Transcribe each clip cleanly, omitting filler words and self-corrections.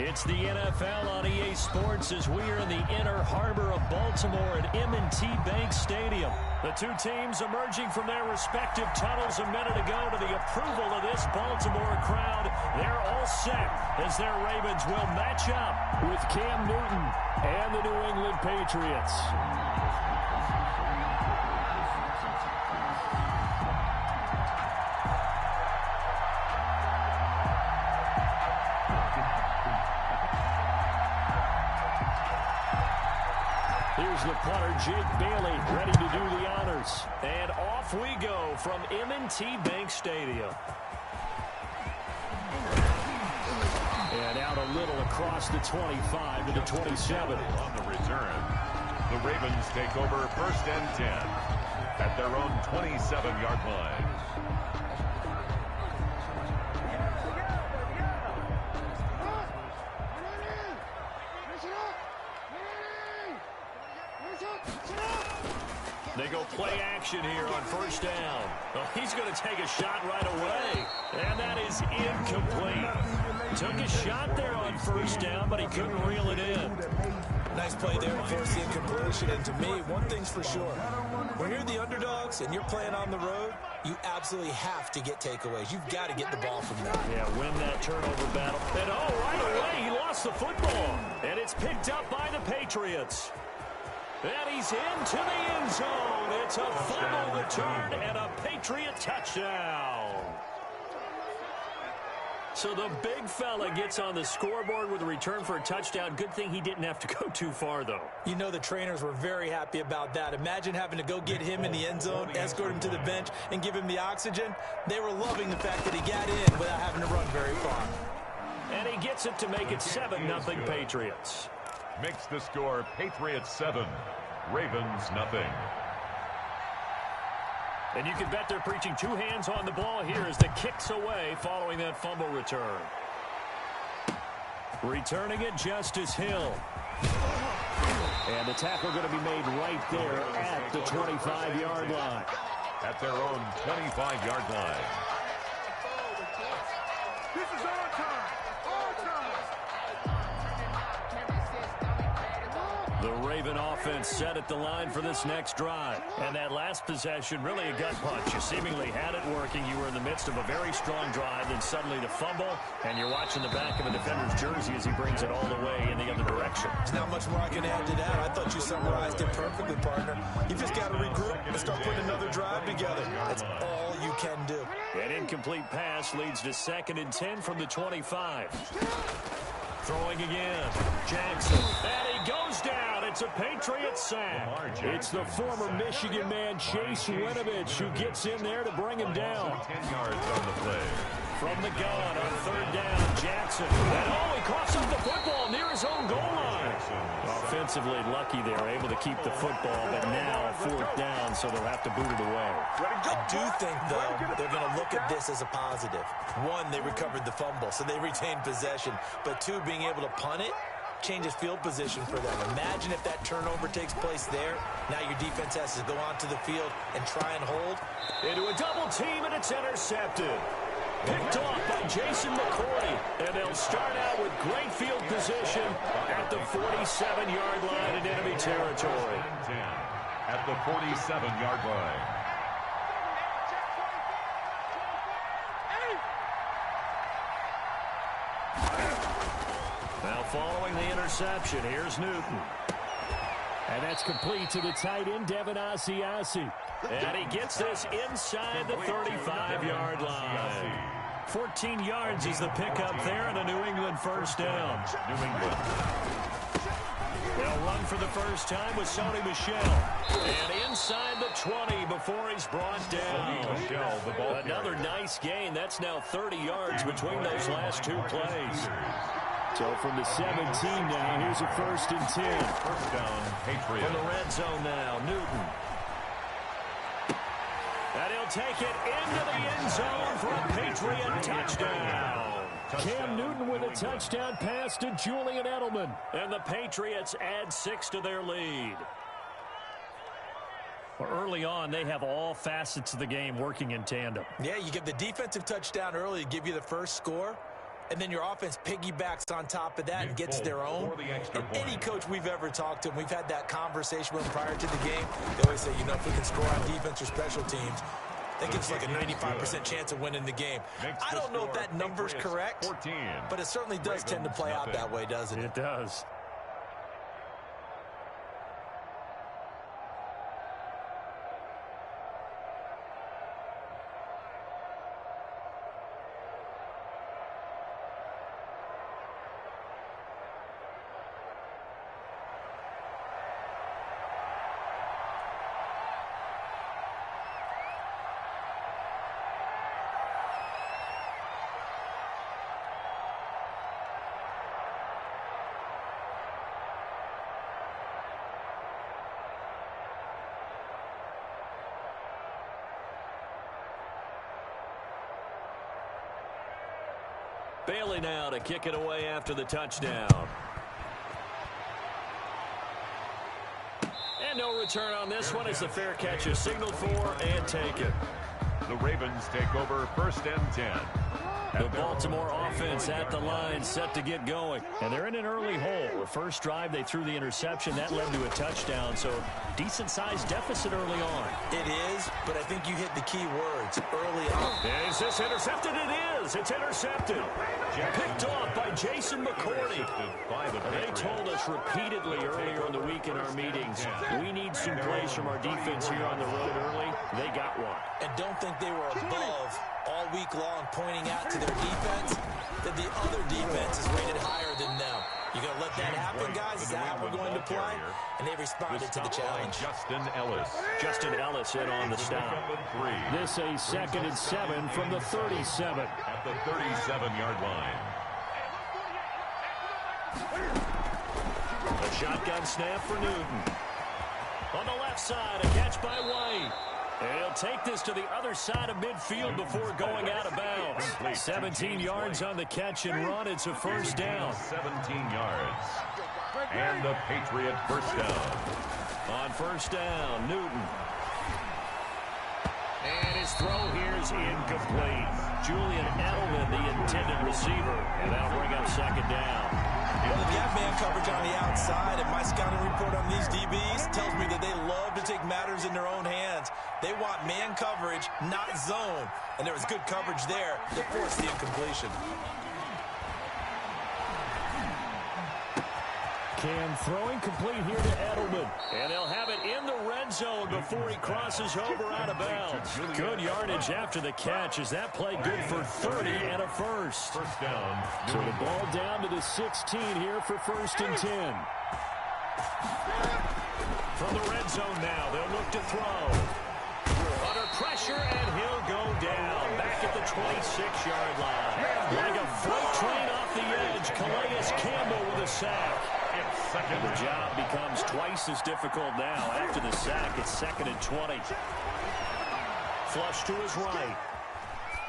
It's the NFL on EA Sports as we are in the inner harbor of Baltimore at M&T Bank Stadium. The two teams emerging from their respective tunnels a minute ago to the approval of this Baltimore crowd. They're all set as their Ravens will match up with Cam Newton and the New England Patriots. Here's the punter, Jake Bailey, ready to do the honors. And off we go from M&T Bank Stadium. And out a little across the 25 to the 27. On the return, the Ravens take over 1st and 10 at their own 27-yard line. They go play action here on 1st down. Well, he's going to take a shot right away. And that is incomplete. Took a shot there on 1st down, but he couldn't reel it in. Nice play there to force the incompletion. And to me, one thing's for sure. When you're the underdogs and you're playing on the road, you absolutely have to get takeaways. You've got to get the ball from them. Yeah, win that turnover battle. And right away, he lost the football. And it's picked up by the Patriots. And he's into the end zone. It's a fumble return and a Patriot touchdown. So the big fella gets on the scoreboard with a return for a touchdown. Good thing he didn't have to go too far, though. You know the trainers were very happy about that. Imagine having to go get him in the end zone, escort him to the bench, and give him the oxygen. They were loving the fact that he got in without having to run very far. And he gets it to make it 7-0 Patriots. Makes the score Patriots 7, Ravens nothing. And you can bet they're preaching two hands on the ball here as the kick's away following that fumble return. Returning it, Justice Hill. And the tackle going to be made right there at the 25-yard line. At their own 25-yard line. This is our time. The Raven offense set at the line for this next drive. And that last possession, really a gut punch. You seemingly had it working. You were in the midst of a very strong drive, then suddenly the fumble, and you're watching the back of a defender's jersey as he brings it all the way in the other direction. There's not much more I can add to that. I thought you summarized it perfectly, partner. You just got to regroup and start putting another drive together. That's all you can do. An incomplete pass leads to 2nd and 10 from the 25. Throwing again. Jackson. And he goes down. It's a Patriot sack. It's the former Michigan man, Chase Winovich, who gets in there to bring him down. 10 yards on the play. From the gun on 3rd down, Jackson. And he coughs up the football near his own goal line. Offensively lucky they're able to keep the football, but now 4th down, so they'll have to boot it away. I do think, though, they're going to look at this as a positive. One, they recovered the fumble, so they retained possession. But two, being able to punt it changes field position for them. Imagine if that turnover takes place there. Now your defense has to go onto the field and try and hold. Into a double team, and it's intercepted. Picked off by Jason McCourty, and they'll start out with great field position at the 47-yard line in enemy territory. 10 at the 47-yard line. Now following the interception, here's Newton. And that's complete to the tight end, Devin Asiasi. And he gets this inside the 35-yard line. 14 yards is the pickup there, and a New England 1st down. New England. They'll run for the first time with Sony Michel. And inside the 20 before he's brought down. Michel, the ball Another nice gain. That's now 30 yards between those last two plays. So from the 17 now, here's a 1st and 10. 1st down, Patriots. From the red zone now, Newton. And he'll take it into the end zone for a Patriot touchdown. Cam Newton with a touchdown pass to Julian Edelman. And the Patriots add 6 to their lead. Well, early on, they have all facets of the game working in tandem. Yeah, you get the defensive touchdown early to give you the first score. and then your offense piggybacks on top of that and gets their own. And any coach we've ever talked to, and we've had that conversation with them prior to the game, they always say, you know, if we can score on defense or special teams, that gives like a 95% chance of winning the game. I don't know if that number's correct, but it certainly does tend to play out that way, doesn't it? It does. Bailey now to kick it away after the touchdown. And no return on this one as the fair catch is signaled for and taken. The Ravens take over 1st and 10. The Baltimore offense at the line, set to get going. And they're in an early hole. The first drive, they threw the interception. That led to a touchdown, so decent-sized deficit early on. It is, but I think you hit the key words early on. Is this intercepted? It is. It's intercepted. Picked off by Jason McCourty. They told us repeatedly earlier in the week in our meetings, we need some plays from our defense here on the road early. They got one. And don't think they were above all week long pointing out to their defense that the other defense is rated higher than them. You going to let that happen, guys? Is that how we're going to play? And they responded to the challenge. Justin Ellis in on the stop. This a 2nd and 7 from the 37. At the 37-yard line. A shotgun snap for Newton. On the left side, a catch by White. And he'll take this to the other side of midfield before going out of bounds. 17 yards on the catch and run. It's a first down. 17 yards. And the Patriot first down. On first down, Newton. And his throw here is incomplete. Julian Edelman, the intended receiver. And that'll bring up second down. Well, if you have man coverage on the outside, and my scouting report on these DBs tells me that they love to take matters in their own hands. They want man coverage, not zone. And there was good coverage there that forced the incompletion. Cam throwing complete here to Edelman. And they'll have it in the red zone before he crosses over out of bounds. Good yardage after the catch. Is that play good for 30 and a first? First down. So the ball down to the 16 here for 1st and 10. From the red zone now, they'll look to throw. Under pressure, and he'll go down. Back at the 26-yard line. Like a freight train off the edge, Calais Campbell with a sack. The job becomes twice as difficult now. After the sack, it's 2nd and 20. Flush to his right.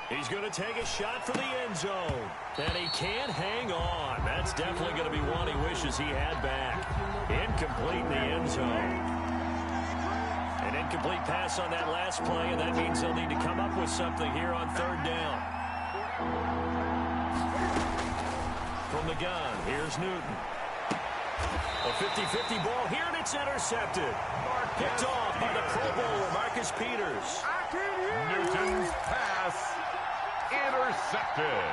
He's going to take a shot for the end zone. And he can't hang on. That's definitely going to be one he wishes he had back. Incomplete in the end zone. An incomplete pass on that last play, and that means he'll need to come up with something here on 3rd down. From the gun, here's Newton. A 50-50 ball here, and it's intercepted. Picked off by the Pro Bowler, Marcus Peters. Newton's pass intercepted.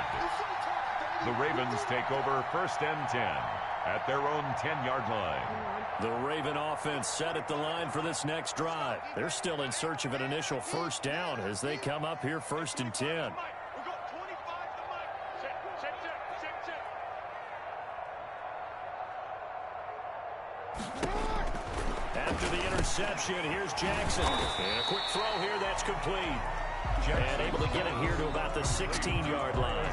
The Ravens take over 1st and 10 at their own 10-yard line. The Raven offense set at the line for this next drive. They're still in search of an initial first down as they come up here 1st and 10. After the interception, here's Jackson. And a quick throw here, that's complete. And able to get it here to about the 16-yard line.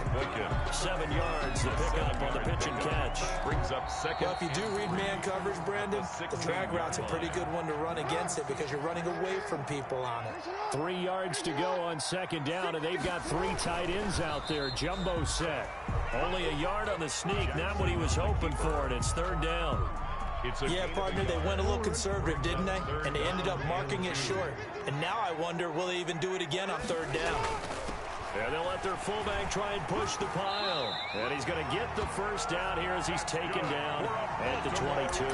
7 yards to pick up on the pitch and catch. Brings up second. Well, if you do read man coverage, Brandon, the drag route's a pretty good one to run against it because you're running away from people on it. 3 yards to go on 2nd down, and they've got 3 tight ends out there. Jumbo set. Only a yard on the sneak, not what he was hoping for, and it's 3rd down. Yeah, partner, they went a little conservative, didn't they? And they ended up marking it short. And now I wonder, will they even do it again on 3rd down? Yeah, they'll let their fullback try and push the pile. And he's going to get the first down here as he's taken down at the 22.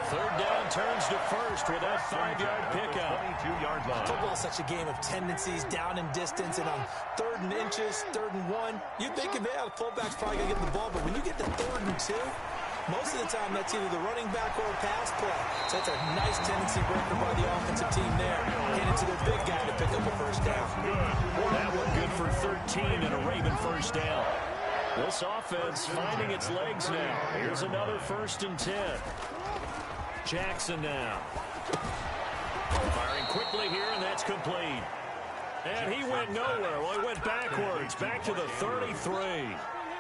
Third down turns to first with that 5-yard pickup. 22-yard line. Football is such a game of tendencies, down and distance, and on 3rd and inches, 3rd and 1, you'd think, yeah, the fullback's probably going to get the ball, but when you get to 3rd and 2, most of the time that's either the running back or a pass play. So that's a nice tendency breaker by the offensive team there. Hand it to their big guy to pick up a first down. That one good for 13 and a Raven first down. This offense finding its legs now. Here's another 1st and 10. Jackson now. Firing quickly here, and that's complete. And he went nowhere. Well, he went backwards, back to the 33.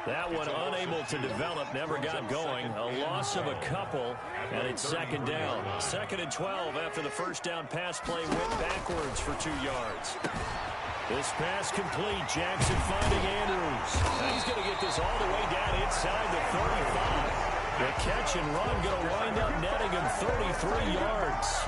That one unable to develop, never got going. A loss of a couple, and it's 2nd down. 2nd and 12 after the first down pass play went backwards for 2 yards. This pass complete. Jackson finding Andrews. And he's going to get this all the way down inside the 35. The catch and run going to wind up netting him 33 yards.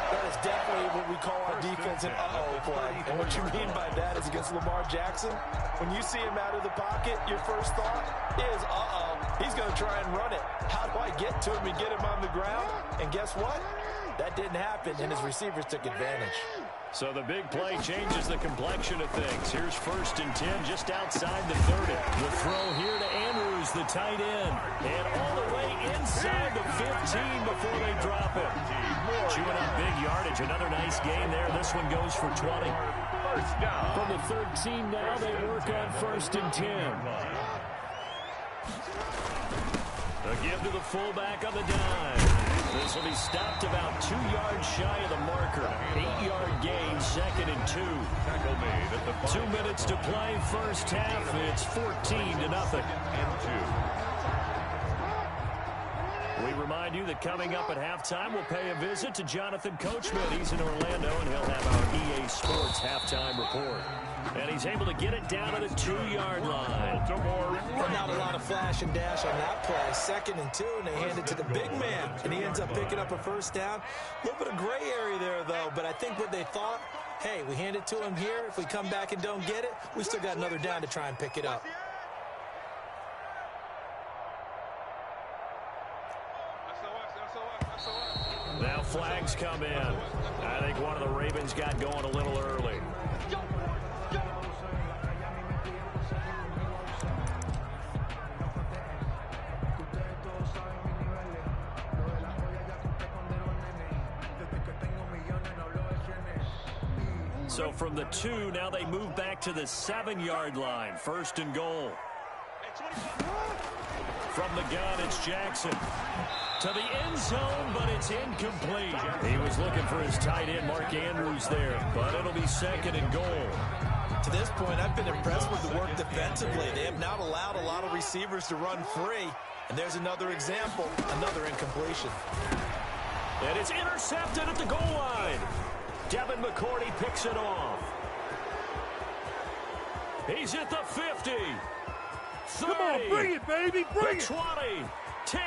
That is definitely what we call our defense an uh-oh play. And what you mean by that is against Lamar Jackson, when you see him out of the pocket, your first thought is, uh-oh, he's going to try and run it. How do I get to him and get him on the ground? And guess what? That didn't happen, and his receivers took advantage. So the big play changes the complexion of things. Here's 1st and 10 just outside the 30. The throw here to Andrews, the tight end. And all the way inside the 15 before they drop him. Chewing up big yardage. Another nice gain there. This one goes for 20. First down. From the 13 now, they work on 1st and 10. A give to the fullback on the dime. This will be stopped about 2 yards shy of the marker. 8-yard gain, 2nd and 2. Tackle made at the 2 minutes to play, first half. It's 14-0. and 2. We remind you that coming up at halftime, we'll pay a visit to Jonathan Coachman. He's in Orlando, and he'll have our EA Sports halftime report. And he's able to get it down to the 2-yard line. But not a lot of flash and dash on that play. 2nd and 2, and they hand it to the big man. And he ends up picking up a first down. A little bit of gray area there, though. But I think what they thought, hey, we hand it to him here. If we come back and don't get it, we still got another down to try and pick it up. Now flags come in. I think one of the Ravens got going a little early. So from the 2, now they move back to the 7-yard line. 1st and goal. From the gun, it's Jackson. To the end zone, but it's incomplete. He was looking for his tight end, Mark Andrews, there. But it'll be 2nd and goal. To this point, I've been impressed with the work defensively. They have not allowed a lot of receivers to run free. And there's another example, another incompletion. And it's intercepted at the goal line. Devin McCourty picks it off. He's at the 50. 30. Come on, bring it, baby, bring it. 20. 10.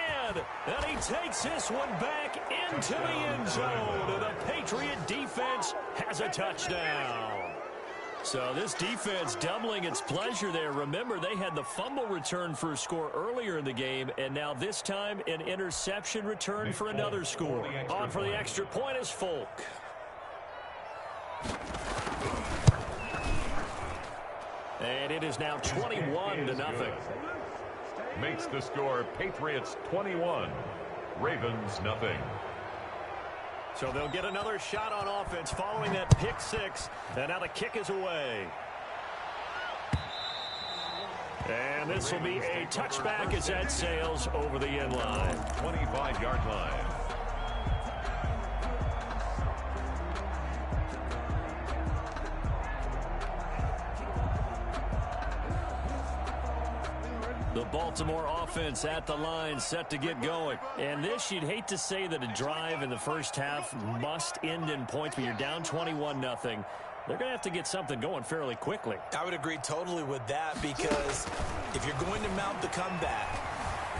And he takes this one back into the end zone. And the Patriot defense has a touchdown. So this defense doubling its pleasure there. Remember, they had the fumble return for a score earlier in the game, and now this time an interception return for another score. On for the extra point is Folk. And it is now 21-0. Makes the score Patriots 21, Ravens nothing. So they'll get another shot on offense following that pick 6. And now the kick is away. And this will be a touchback as that sails over the end line. 25-yard line. The Baltimore offense at the line, set to get going. And this, you'd hate to say that a drive in the first half must end in points, but you're down 21-0. They're going to have to get something going fairly quickly. I would agree totally with that, because if you're going to mount the comeback,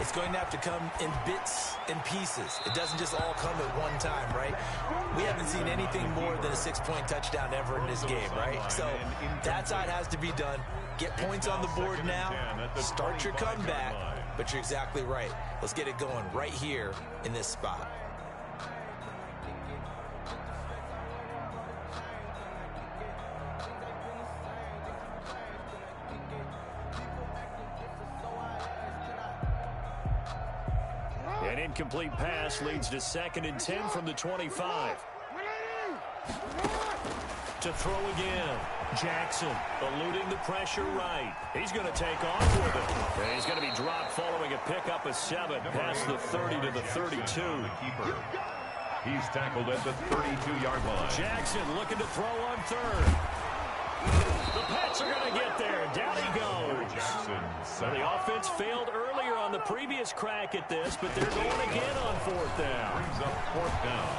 It's going to have to come in bits and pieces. It doesn't just all come at one time, right? We haven't seen anything more than a 6-point touchdown ever in this game, right? So that's how it has to be done. Get points on the board now. Start your comeback. But you're exactly right. Let's get it going right here in this spot. An incomplete pass leads to 2nd and 10 from the 25. To throw again. Jackson eluding the pressure right. He's going to take off with it. And he's going to be dropped following a pickup of 7 past the 30 to the 32. He's tackled at the 32-yard line. Jackson looking to throw on 3rd. The Pats are going to get there. Down he goes. So the offense failed earlier on the previous crack at this, but they're going again on 4th down. Brings up 4th down.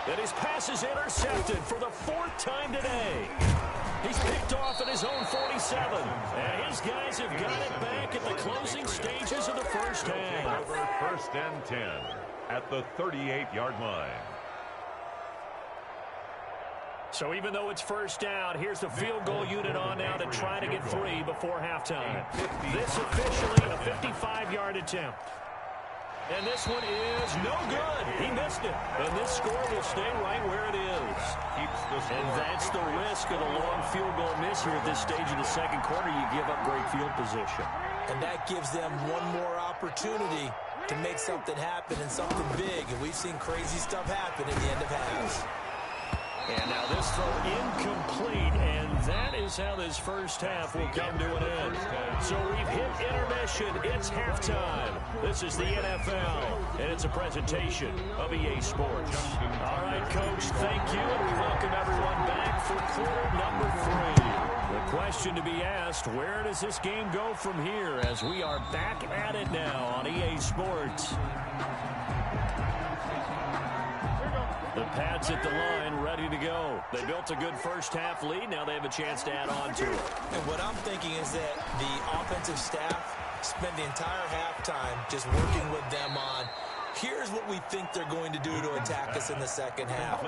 And his pass is intercepted for the 4th time today. He's picked off at his own 47. And his guys have got it back at the closing stages of the first half. Over 1st and 10 at the 38-yard line. So even though it's 1st down, here's the field goal unit on now to try to get 3 before halftime. This officially a 55-yard attempt. And this one is no good. He missed it. And this score will stay right where it is. And that's the risk of the long field goal miss here at this stage of the 2nd quarter. You give up great field position. And that gives them one more opportunity to make something happen and something big. And we've seen crazy stuff happen at the end of halves. And now this throw incomplete, and that is how this first half will come to an end. So we've hit intermission. It's halftime. This is the NFL, and it's a presentation of EA Sports. All right, Coach, thank you, and we welcome everyone back for quarter number 3. The question to be asked, where does this game go from here as we are back at it now on EA Sports? The Pats at the line, ready to go. They built a good first half lead. Now they have a chance to add on to it. And what I'm thinking is that the offensive staff spent the entire halftime just working with them on, here's what we think they're going to do to attack us in the second half.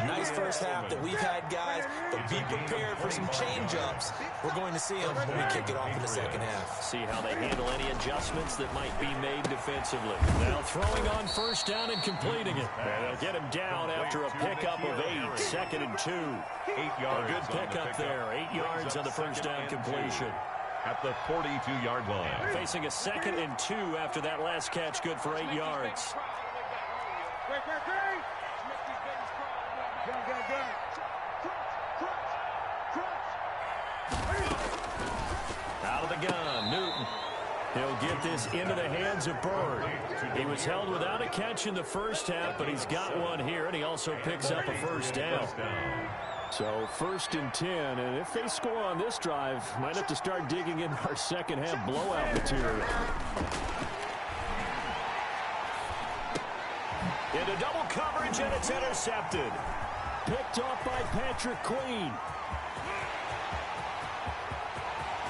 Nice first half that we've had, guys, but be prepared for some change-ups. We're going to see them when we kick it off in the second half. See how they handle any adjustments that might be made defensively. Now throwing on 1st down and completing it. And they'll get him down after a pickup of 8. 2nd and 2. 8 yards. A good pickup there. 8 yards on the first down completion. At the 42-yard line. Facing a 2nd and 2 after that last catch, good for 8 yards. Out of the gun, Newton. He'll get this into the hands of Bird. He was held without a catch in the first half, but he's got one here, and he also picks up a first down. So 1st and 10, and if they score on this drive, might have to start digging into our second half blowout material. Into double coverage, and it's intercepted. Picked off by Patrick Queen.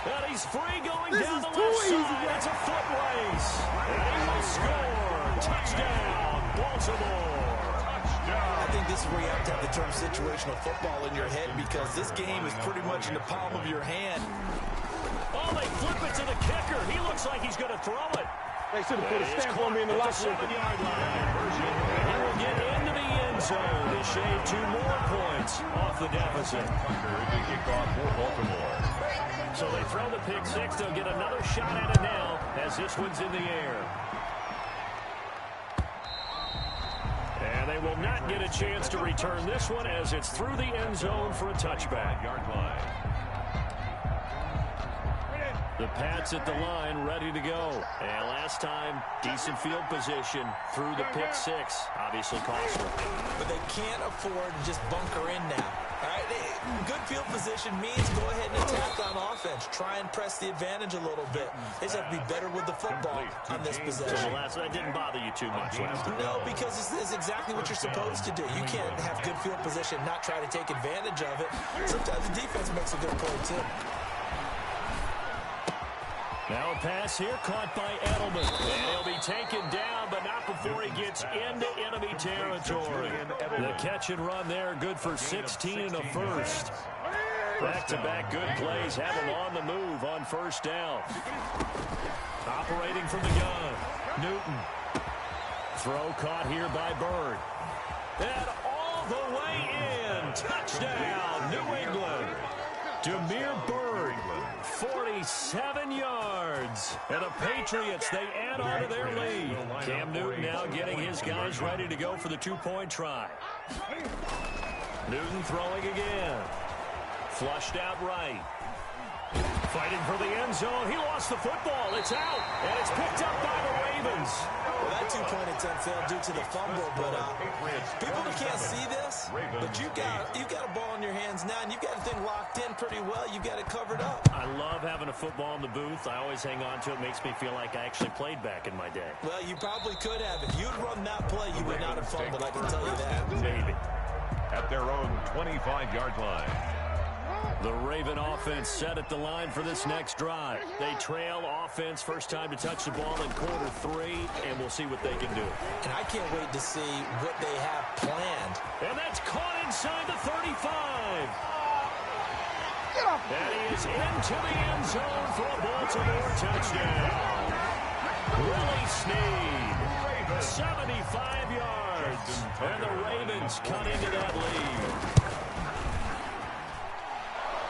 And he's free going down the left side. It's a foot race. And he will score. Touchdown, Baltimore. I think this is where you have to have the term situational football in your head, because this game is pretty much in the palm of your hand. Oh, they flip it to the kicker. He looks like he's going to throw it. They should have put a stamp on me in the locker room. 7-yard line. He will get into the end zone to shave 2 more points off the deficit. So they throw the pick 6. They'll get another shot at it now as this one's in the air. And they will not get a chance to return this one as it's through the end zone for a touchback. Yard line. The Pats at the line, ready to go. And last time, decent field position through the pick 6. Obviously costly. But they can't afford to just bunker in now. All right, good field position means go ahead and attack on offense. Try and press the advantage a little bit. They just have to be better with the football on this possession. So that didn't bother you too much. No, because this is exactly what you're supposed to do. You can't have good field position, not try to take advantage of it. Sometimes the defense makes a good play, too. Now a pass here caught by Edelman. And he'll be taken down, but not before he gets into enemy territory. The catch and run there, good for 16 and a first. Back-to-back good plays have him on the move on first down. Operating from the gun, Newton. Throw caught here by Bird. And all the way in. Touchdown, New England. Damiere Byrd, 47 yards. And the Patriots, they add on to their lead. Cam Newton now getting his guys ready to go for the two-point try. Newton throwing again. Flushed out right. Fighting for the end zone. He lost the football. It's out. And it's picked up by the Ravens. Well, that two-point attempt failed due to the fumble, but people that can't see this, but you've got a ball in your hands now, and you've got the thing locked in pretty well. You've got it covered up. I love having a football in the booth. I always hang on to it. Makes me feel like I actually played back in my day. Well, you probably could have. If you'd run that play, you would not have fumbled, I can tell you that. Maybe. At their own 25-yard line. The Raven offense set at the line for this next drive. They trail offense, first time to touch the ball in quarter 3, and we'll see what they can do. And I can't wait to see what they have planned. And that's caught inside the 35. And he is into the end zone for a Baltimore touchdown. Willie Snead, 75 yards. And the Ravens cut into that lead.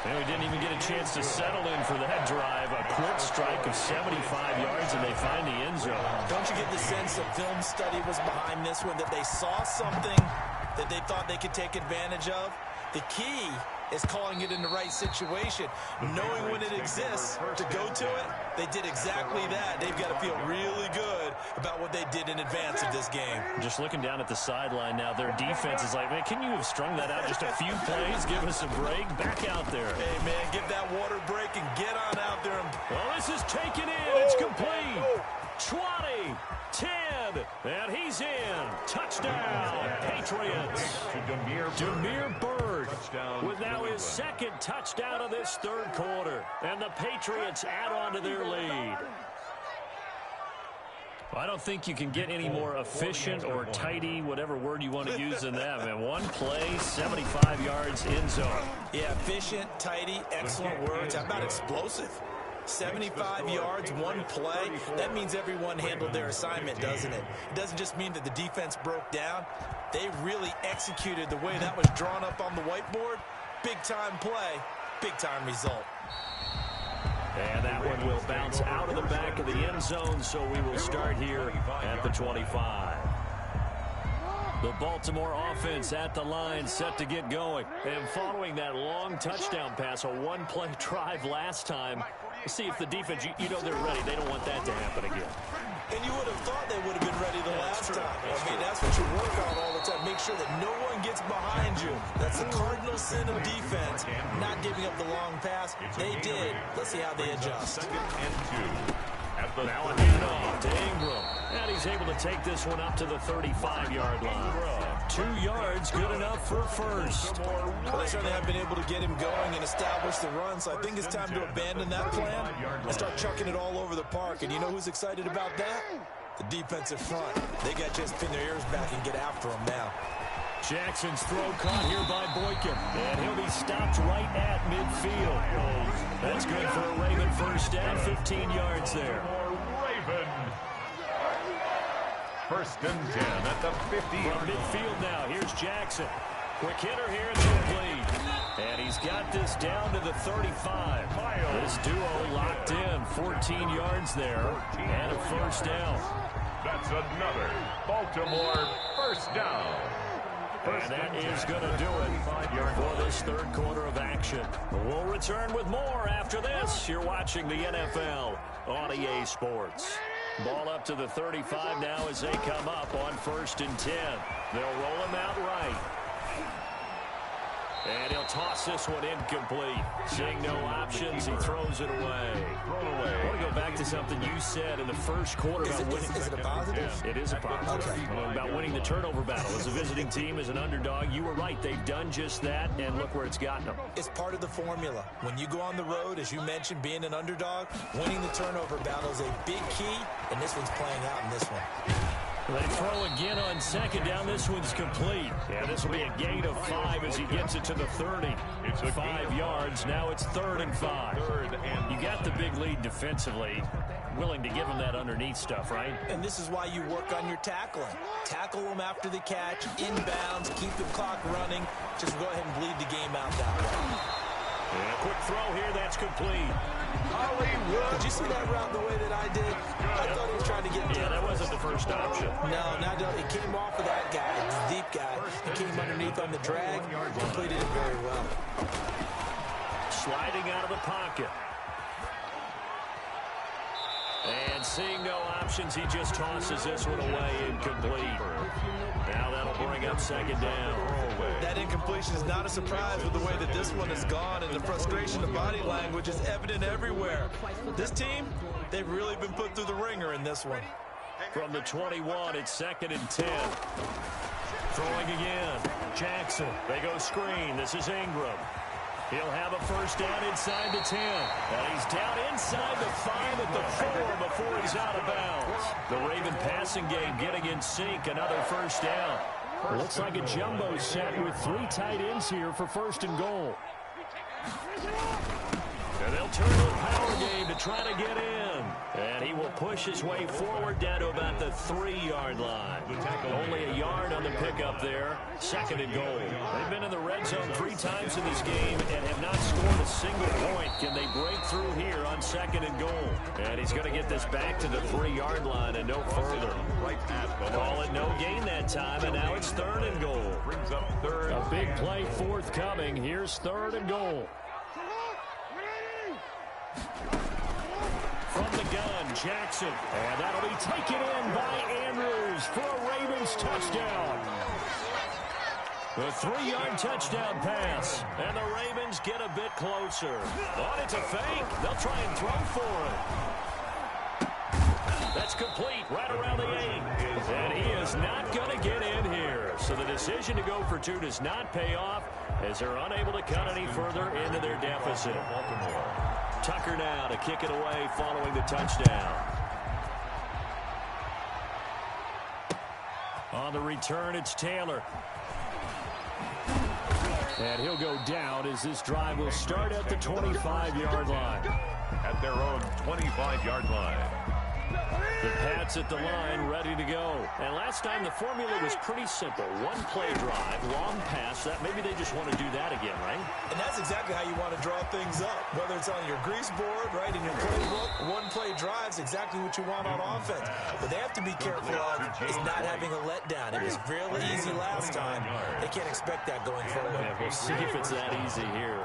And we didn't even get a chance to settle in for that drive. A quick strike of 75 yards, and they find the end zone. Don't you get the sense that film study was behind this one, that they saw something that they thought they could take advantage of? The key is calling it in the right situation, knowing when it exists to go to it. They did exactly that. They've got to feel really good about what they did in advance of this game. Just looking down at the sideline now, their defense is like, man, can you have strung that out just a few plays? Give us a break. Back out there. Hey, man, give that water break and get on out there. Well, this is taken in. It's complete. 20, 10, and he's in. Touchdown, Patriots. Damiere Byrd with now his second touchdown of this third quarter. And the Patriots add on to their lead. I don't think you can get any more efficient or tidy, whatever word you want to use than that, man. One play, 75 yards, end zone. Yeah, efficient, tidy, excellent words. How about explosive? 75 yards, one play. That means everyone handled their assignment, doesn't it? It doesn't just mean that the defense broke down. They really executed the way that was drawn up on the whiteboard. Big-time play, big-time result. And that one will bounce out of the back of the end zone, so we will start here at the 25. The Baltimore offense at the line, set to get going. And following that long touchdown pass, a one-play drive last time, see if the defense, you know they're ready. They don't want that to happen again. And you would have thought they would have been ready the last time. I mean, that's what you work on all the time. Make sure that no one gets behind you. That's the cardinal sin of defense, not giving up the long pass. They did. Let's see how they adjust. Now a handoff to Ingram. And he's able to take this one up to the 35-yard line. 2 yards, good enough for a first. Well, they certainly have been able to get him going and establish the run, so I think it's time to abandon that plan and start chucking it all over the park. And you know who's excited about that? The defensive front. They got to just pin their ears back and get after him now. Jackson's throw caught here by Boykin. And he'll be stopped right at midfield. That's good for a Raven first down, 15 yards there. Raven. First and 10 at the 50. From midfield now, here's Jackson. Quick hitter here, it's complete. And he's got this down to the 35. This duo locked in, 14 yards there, and a first down. That's another Baltimore first down. And that is going to do it for this third quarter of action. We'll return with more after this. You're watching the NFL on EA Sports. Ball up to the 35 now as they come up on first and 10. They'll roll him out right. And he'll toss this one incomplete. Seeing no options, he throws it away. I want to go back to something you said in the first quarter about winning. Is it a positive? It is a positive. Okay. About winning the turnover battle. As a visiting team, as an underdog, you were right. They've done just that, and look where it's gotten them. It's part of the formula. When you go on the road, as you mentioned, being an underdog, winning the turnover battle is a big key, and this one's playing out in this one. They throw again on second down. This one's complete. Yeah, this will be a gain of 5 as he gets it to the 30. It's 5 yards. Now it's 3rd and 5. You got the big lead defensively. Willing to give him that underneath stuff, right? And this is why you work on your tackling. Tackle them after the catch, inbounds, keep the clock running. Just go ahead and bleed the game out that way. And a quick throw here. That's complete. Hollywood. Did you see that route the way that I did? I thought he was trying to get Yeah, that wasn't the first option. No, it came off of that guy, the deep guy. It came underneath on the drag, completed it very well. Sliding out of the pocket. And seeing no options, he just tosses this one away incomplete. Now that'll bring up 2nd down. That incompletion is not a surprise with the way that this one has gone, and the frustration of body language is evident everywhere. This team, they've really been put through the ringer in this one. From the 21, it's 2nd and 10. Throwing again. Jackson. They go screen. This is Ingram. He'll have a first down inside the 10. And he's down inside the 5 at the 4 before he's out of bounds. The Raven passing game getting in sync. Another first down. Looks like a jumbo set with 3 tight ends here for 1st and goal. And they'll turn to a power game to try to get in. And he will push his way forward down to about the 3-yard line. Only a yard on the pickup there. 2nd and goal. They've been in the red zone 3 times in this game and have not scored a single point. Can they break through here on 2nd and goal? And he's going to get this back to the 3-yard line and no further. Call it no gain that time, and now it's 3rd and goal. Brings up 3rd. A big play forthcoming. Here's 3rd and goal. From the gun, Jackson. And that'll be taken in by Andrews for a Ravens touchdown. The 3-yard touchdown pass. And the Ravens get a bit closer. Oh, it's a fake. They'll try and throw for it. That's complete right around the 8. And he is not going to get in here. So the decision to go for 2 does not pay off as they're unable to cut any further into their deficit. Tucker now to kick it away following the touchdown. On the return, it's Taylor. And he'll go down as this drive will start at the 25-yard line. At their own 25-yard line. The Pats at the line, ready to go. And last time the formula was pretty simple. 1 play drive, long pass. That maybe they just want to do that again, right? And that's exactly how you want to draw things up. Whether it's on your grease board, right, in your playbook, 1 play drive is exactly what you want on offense. But they have to be careful of is not having a letdown. It was fairly easy last time. They can't expect that going forward. Yeah, we'll see if it's that easy here.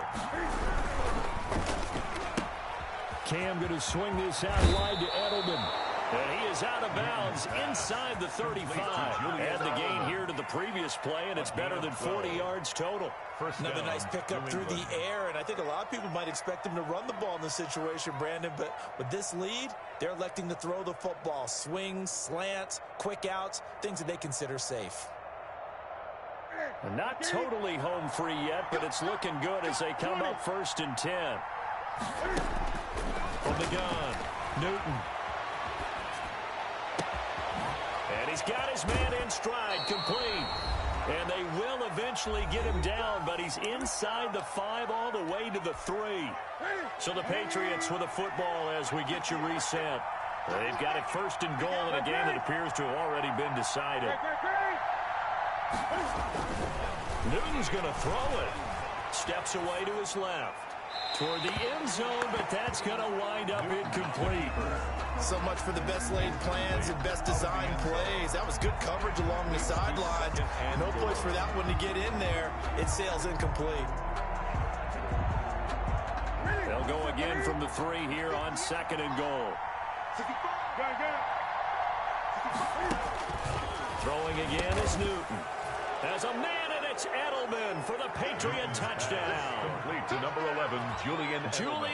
Cam going to swing this out wide to Edelman. And he is out of bounds inside the 35. And the gain here to the previous play, and it's better than 40 yards total. Another nice pickup through the air, and I think a lot of people might expect him to run the ball in this situation, Brandon, but with this lead, they're electing to throw the football. Swings, slants, quick outs, things that they consider safe. And not totally home free yet, but it's looking good as they come up 1st and 10. From the gun, Newton. And he's got his man in stride, complete. And they will eventually get him down, but he's inside the 5 all the way to the 3. So the Patriots with a football as we get you reset. They've got it 1st and goal in a game that appears to have already been decided. Newton's going to throw it. Steps away to his left. Toward the end zone, but that's going to wind up incomplete. So much for the best laid plans and best designed plays. That was good coverage along the sideline. No place for that one to get in there. It sails incomplete. They'll go again from the 3 here on 2nd and goal. Throwing again is Newton. As a man, and It's Edelman for the Patriot touchdown. Complete to number 11, Julian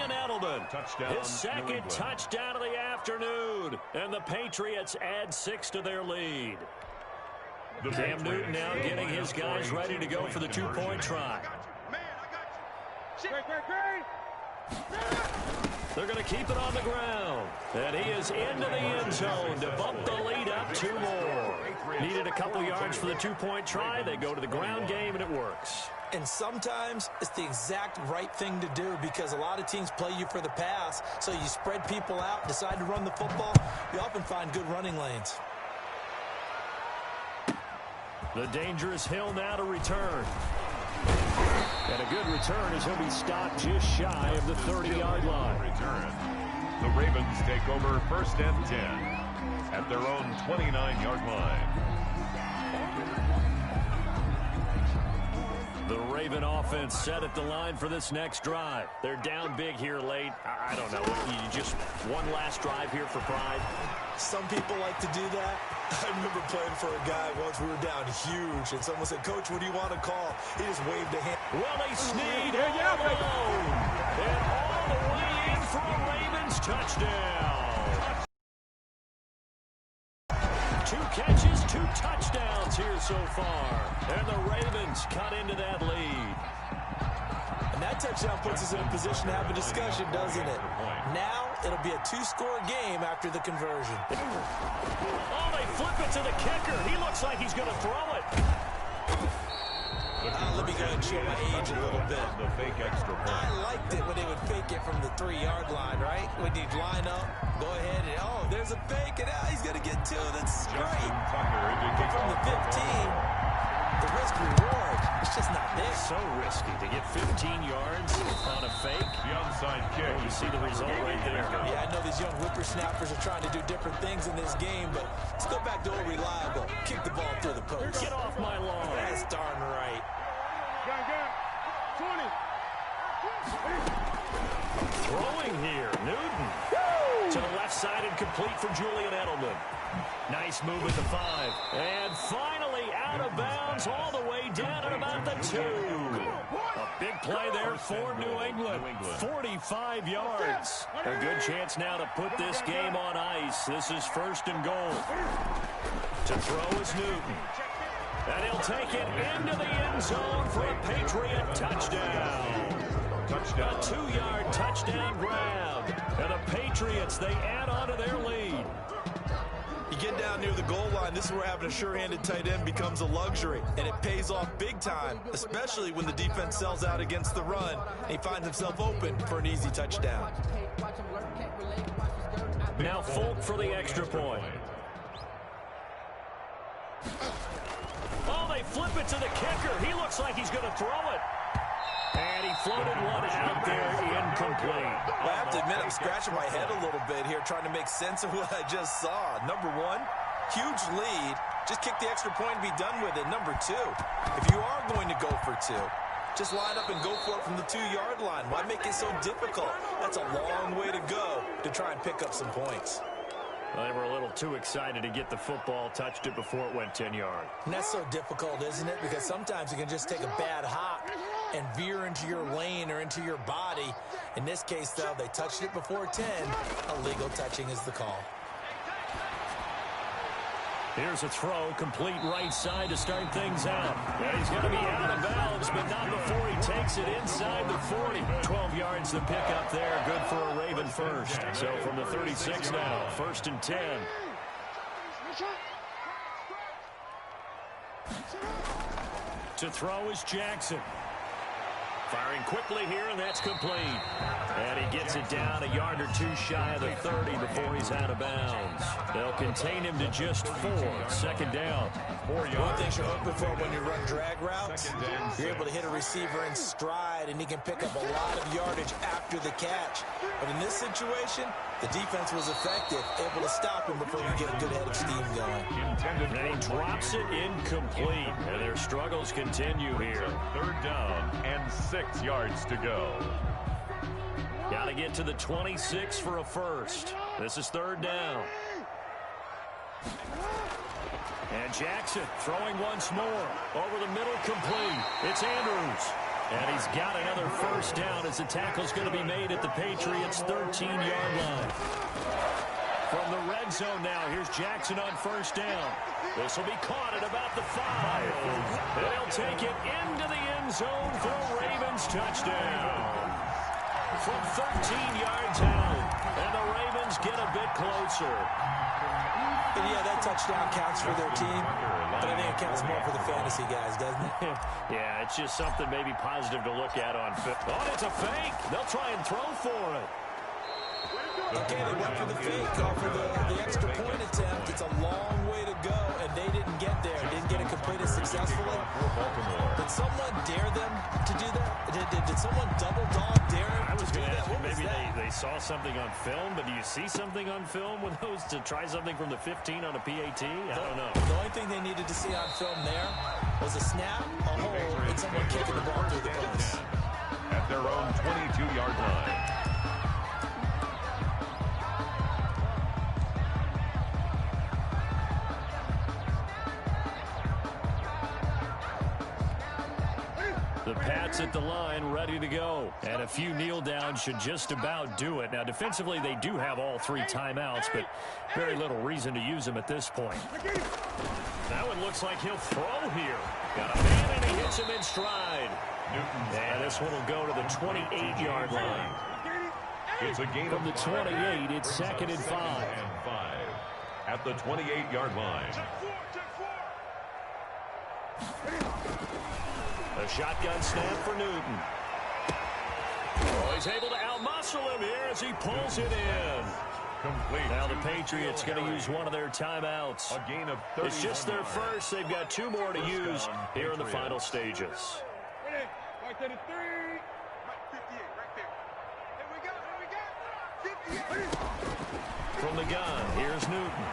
Edelman. Touchdown. His second touchdown of the afternoon. And the Patriots add 6 to their lead. Cam Newton now getting his guys ready to go for the two-point try. They're going to keep it on the ground. And he is into the end zone to bump the lead up 2 more. Needed a couple yards for the two-point try. They go to the ground game, and it works. And sometimes it's the exact right thing to do because a lot of teams play you for the pass. So you spread people out, decide to run the football. You often find good running lanes. The dangerous Hill now to return. And a good return as he'll be stopped just shy of the 30-yard line. Return. The Ravens take over 1st and 10 at their own 29-yard line. The Raven offense set at the line for this next drive. They're down big here late. I don't know. You just one last drive here for pride. Some people like to do that. I remember playing for a guy once. We were down huge, and someone said, "Coach, what do you want to call?" He just waved a hand. Willie Snead alone. And all the way in for a Ravens touchdown. 2 catches, 2 touchdowns here so far. And the Ravens cut into that lead. And that touchdown puts us in a position to have a discussion, doesn't it? Now it'll be a 2-score game after the conversion. Oh, they flip it to the kicker. He looks like he's going to throw it. Let me go ahead and show my age a little bit. The fake extra point. I liked it when they would fake it from the 3-yard line, right? When you'd line up, go ahead, and oh, there's a fake, and he's going to get 2. That's great. But from the 15, the risk-reward, it's just not there. So risky to get 15 yards on a fake. The onside kick. Oh, you see the result right there. Yeah, I know these young whippersnappers are trying to do different things in this game, but let's go back to old reliable. Kick the ball through the post. Get off my lawn. That's darn right. 20. Throwing here, Newton. To the left side and complete for Julian Edelman. Nice move at the 5. And finally out of bounds all the way down at about the 2. A big play there for New England. 45 yards. A good chance now to put this game on ice. This is 1st and goal. To throw is Newton. And he'll take it into the end zone for a Patriot touchdown. A 2-yard touchdown grab. And the Patriots, they add on to their lead. You get down near the goal line, this is where having a sure-handed tight end becomes a luxury. And it pays off big time, especially when the defense sells out against the run. And he finds himself open for an easy touchdown. Now Folk for the extra point. Oh, they flip it to the kicker. He looks like he's going to throw it. And he floated one out there, incomplete. Well, I have to admit, I'm scratching my head a little bit here, trying to make sense of what I just saw. Number 1, huge lead. Just kick the extra point and be done with it. Number 2, if you are going to go for 2, just line up and go for it from the 2-yard line. Why make it so difficult? That's a long way to go to try and pick up some points. Well, they were a little too excited to get the football, touched it before it went 10 yards. And that's so difficult, isn't it? Because sometimes you can just take a bad hop and veer into your lane or into your body. In this case, though, they touched it before 10. Illegal touching is the call. Here's a throw, complete right side to start things out. And he's going to be out of bounds, but not before he takes it inside the 40. 12 yards to pick up there. Good for a Raven first. So from the 36 now, 1st and 10. To throw is Jackson. Firing quickly here, and that's complete. And he gets it down a yard or 2 shy of the 30 before he's out of bounds. They'll contain him to just 4. 2nd down. 4 yards. One thing you're hoping for when you run drag routes, you're able to hit a receiver in stride, and he can pick up a lot of yardage after the catch. But in this situation, the defense was effective, able to stop him before you get a good head of steam going. And he drops it incomplete. And their struggles continue here. 3rd down and 6 yards to go. Got to get to the 26 for a first. This is 3rd down. And Jackson throwing once more. Over the middle, complete. It's Andrews. And he's got another first down as the tackle's going to be made at the Patriots' 13-yard line. From the red zone now, here's Jackson on first down. This will be caught at about the 5. And he'll take it into the end zone for a Ravens touchdown. From 13 yards out, and the Ravens get a bit closer. And yeah, that touchdown counts for their team, but I think it counts more for the fantasy guys, doesn't it? Yeah, it's just something maybe positive to look at on film. Oh, it's a fake. They'll try and throw for it. Okay, they went for the fake, go for the extra point attempt. It's a long way to go, and they didn't get there. Didn't get it completed successfully. Did someone dare them to do that? Did someone double dog dare them? I was going to ask you, maybe they saw something on film, but do you see something on film with those to try something from the 15 on a PAT? I don't know. The only thing they needed to see on film there was a snap, a hole, and someone kicking the ball through the post. At their own 22-yard line. The Pats at the line, ready to go. And a few kneel downs should just about do it. Now, defensively, they do have all 3 timeouts, but very little reason to use them at this point. That one looks like he'll throw here. Got a man, and he hits him in stride. And this one will go to the 28-yard line. It's a gain from the 28. It's second and 5. At the 28-yard line. A shotgun snap for Newton. Oh, he's able to outmuscle him here as he pulls it in. Complete. Now the Patriots going to use one of their timeouts. A gain of 30. It's just their first. They've got 2 more to use here in the final stages. Right there to 3. Right 58, right there. Here we go. 58. From the gun, here's Newton.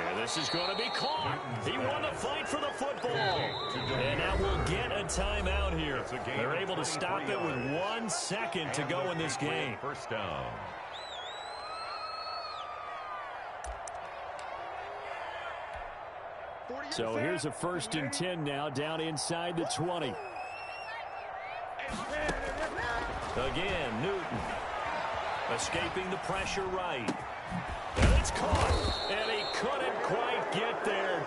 And this is going to be caught. He won the fight for the football. And now we'll get a timeout here. They're able to stop it with 1 second to go in this game. First down. So here's a 1st and 10 now, down inside the 20. Again, Newton. Escaping the pressure right. And it's caught. And he couldn't quite get there.